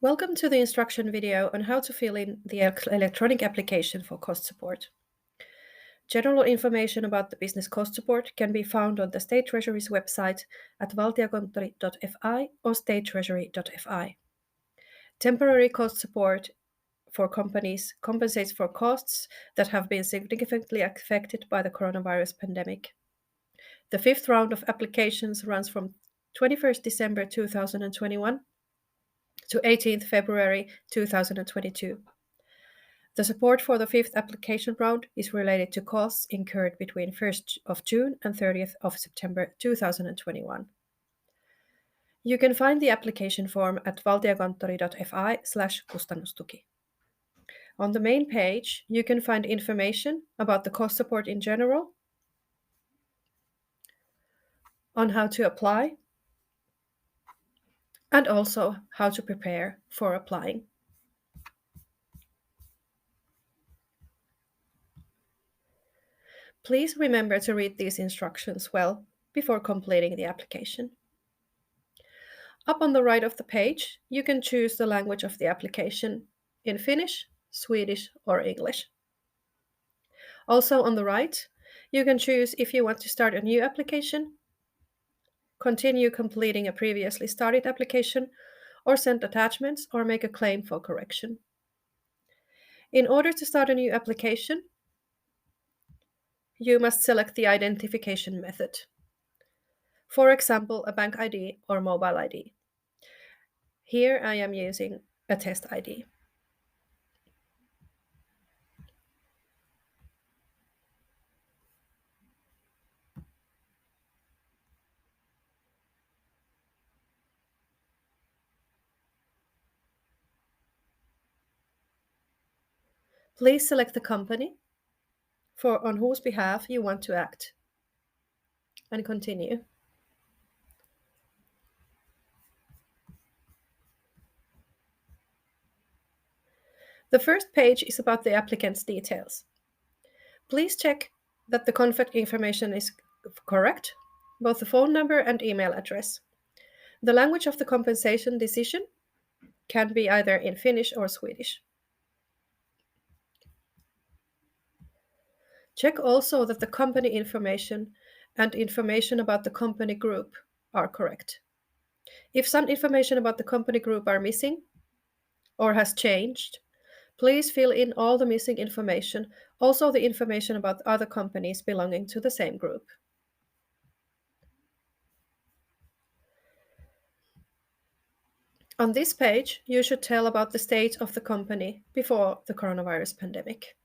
Welcome to the instruction video on how to fill in the electronic application for cost support. General information about the business cost support can be found on the State Treasury's website at valtiokonttori.fi or statetreasury.fi. Temporary cost support for companies compensates for costs that have been significantly affected by the coronavirus pandemic. The fifth round of applications runs from 21st December 2021 to 18th February 2022. The support for the fifth application round is related to costs incurred between 1st of June and 30th of September 2021. You can find the application form at valtiokonttori.fi/kustannustuki. On the main page, you can find information about the cost support in general, on how to apply, and also how to prepare for applying. Please remember to read these instructions well before completing the application. Up on the right of the page, you can choose the language of the application in Finnish, Swedish, or English. Also on the right, you can choose if you want to start a new application, continue completing a previously started application, or send attachments or make a claim for correction. In order to start a new application, you must select the identification method. For example, a bank ID or mobile ID. Here I am using a test ID. Please select the company on whose behalf you want to act and continue. The first page is about the applicant's details. Please check that the contact information is correct, both the phone number and email address. The language of the compensation decision can be either in Finnish or Swedish. Check also that the company information and information about the company group are correct. If some information about the company group are missing or has changed, please fill in all the missing information, also the information about other companies belonging to the same group. On this page, you should tell about the state of the company before the coronavirus pandemic.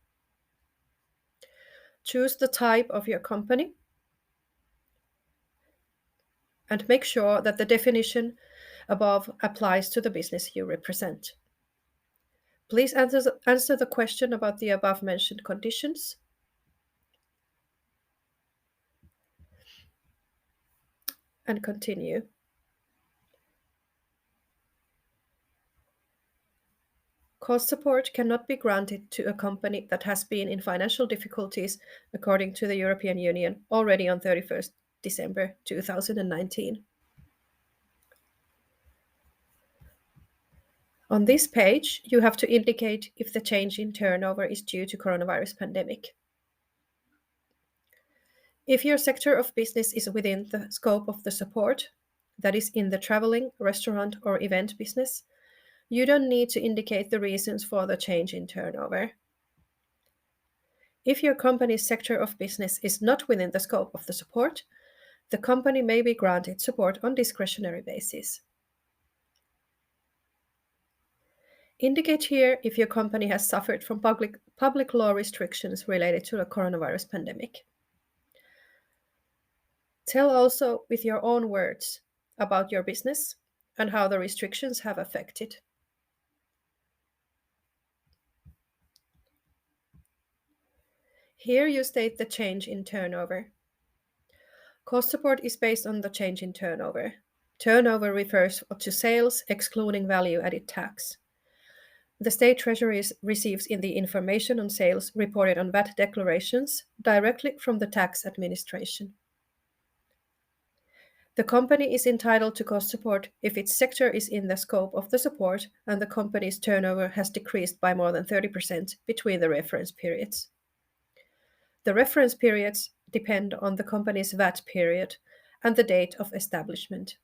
Choose the type of your company and make sure that the definition above applies to the business you represent. Please answer the question about the above-mentioned conditions. And continue. Cost support cannot be granted to a company that has been in financial difficulties according to the European Union already on 31st December 2019. On this page, you have to indicate if the change in turnover is due to coronavirus pandemic. If your sector of business is within the scope of the support, that is in the traveling, restaurant, or event business, you don't need to indicate the reasons for the change in turnover. If your company's sector of business is not within the scope of the support, the company may be granted support on discretionary basis. Indicate here if your company has suffered from public law restrictions related to the coronavirus pandemic. Tell also with your own words about your business and how the restrictions have affected. Here you state the change in turnover. Cost support is based on the change in turnover. Turnover refers to sales excluding value-added tax. The State Treasury receives in the information on sales reported on VAT declarations directly from the tax administration. The company is entitled to cost support if its sector is in the scope of the support and the company's turnover has decreased by more than 30% between the reference periods. The reference periods depend on the company's VAT period and the date of establishment.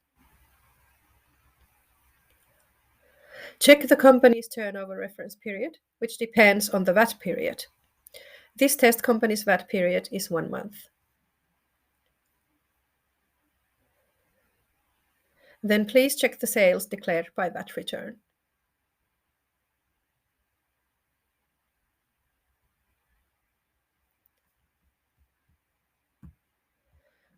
Check the company's turnover reference period, which depends on the VAT period. This test company's VAT period is 1 month. Then please check the sales declared by VAT return.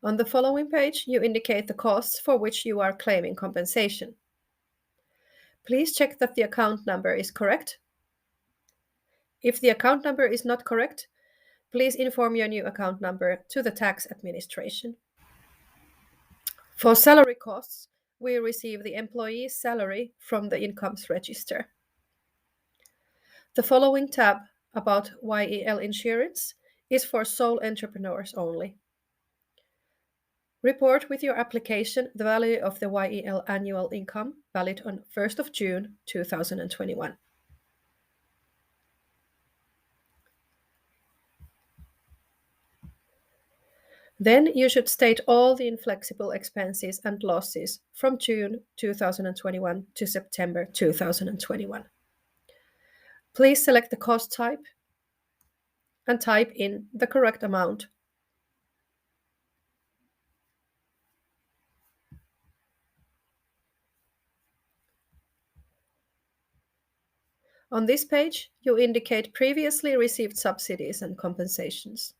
On the following page, you indicate the costs for which you are claiming compensation. Please check that the account number is correct. If the account number is not correct, please inform your new account number to the tax administration. For salary costs, we receive the employee's salary from the incomes register. The following tab about YEL insurance is for sole entrepreneurs only. Report with your application the value of the YEL annual income valid on 1st of June 2021. Then you should state all the inflexible expenses and losses from June 2021 to September 2021. Please select the cost type and type in the correct amount. On this page, you indicate previously received subsidies and compensations.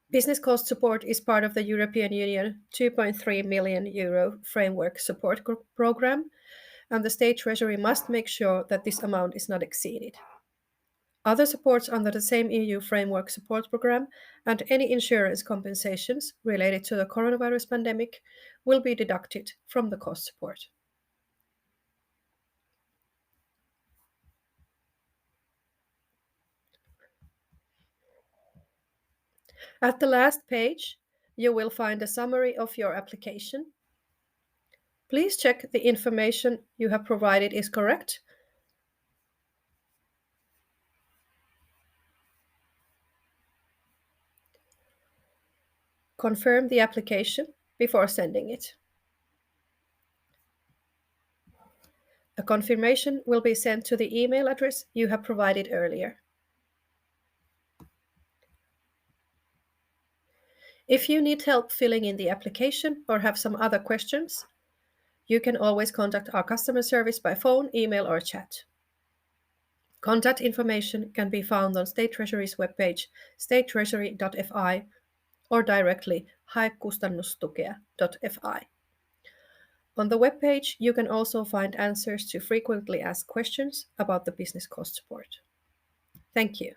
Business cost support is part of the European Union €2.3 million framework support program, and the state treasury must make sure that this amount is not exceeded. Other supports under the same EU framework support program and any insurance compensations related to the coronavirus pandemic will be deducted from the cost support. At the last page, you will find a summary of your application. Please check the information you have provided is correct. Confirm the application before sending it. A confirmation will be sent to the email address you have provided earlier. If you need help filling in the application or have some other questions, you can always contact our customer service by phone, email, or chat. Contact information can be found on State Treasury's webpage, statetreasury.fi, or directly haekustannustukea.fi. On the webpage, you can also find answers to frequently asked questions about the business cost support. Thank you.